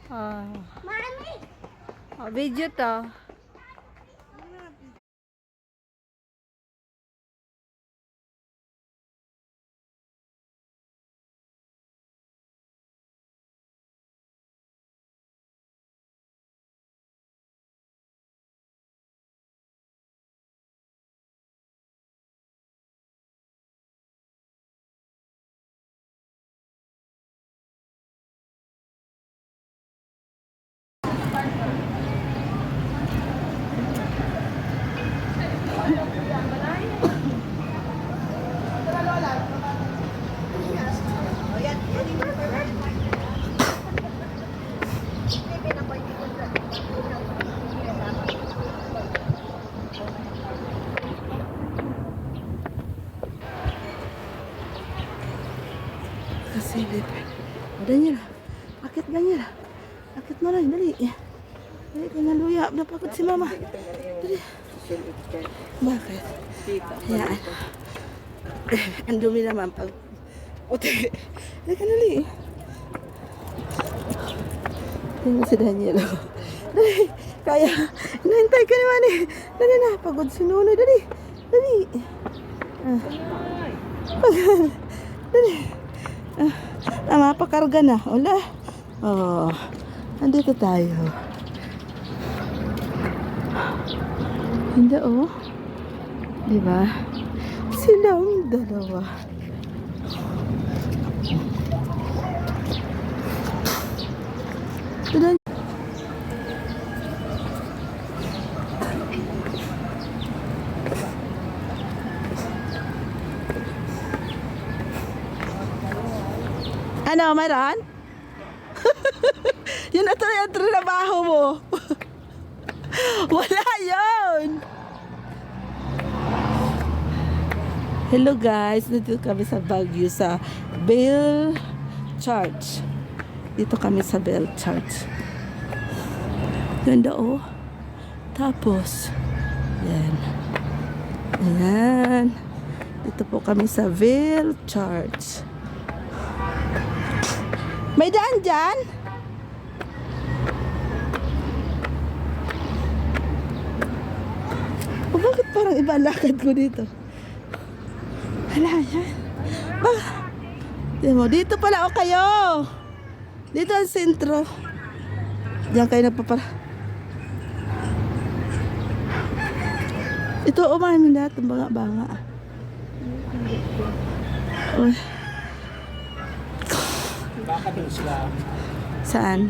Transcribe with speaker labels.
Speaker 1: Ah, video to. Kasilip. Daniel, akit ganyan. Akit mo na, dali. Dali ka na luya. Napakot si mama. Dali. Bakit? Ayan. Ang dumi naman pag... Ote. Dali ka na li. Tingnan si Daniel. Dali. Kaya. Inahintay ka naman eh. Dali na. Pagod si Nuno. Dali. Dali. Dali. Mapakarga na. Wala. Oh. Nandito tayo. Hindi oh. Diba? Silang dalawa. Ito. Ano, mayroon? Yun na ito yung trabaho mo. Wala yun. Hello guys, dito kami sa Baguio sa Bell Church. Dito kami sa Bell Church. Ganda oh. Tapos, yan. Ayan. Dito po kami sa Bell Church. May daan dyan? O bakit parang iba lakad ko dito? Hala, yan. Dito pala o kayo. Dito ang sentro. Diyan kayo nagpapara. Ito o mami na itong banga-banga. Uy.
Speaker 2: Baka doon sila.
Speaker 1: Saan?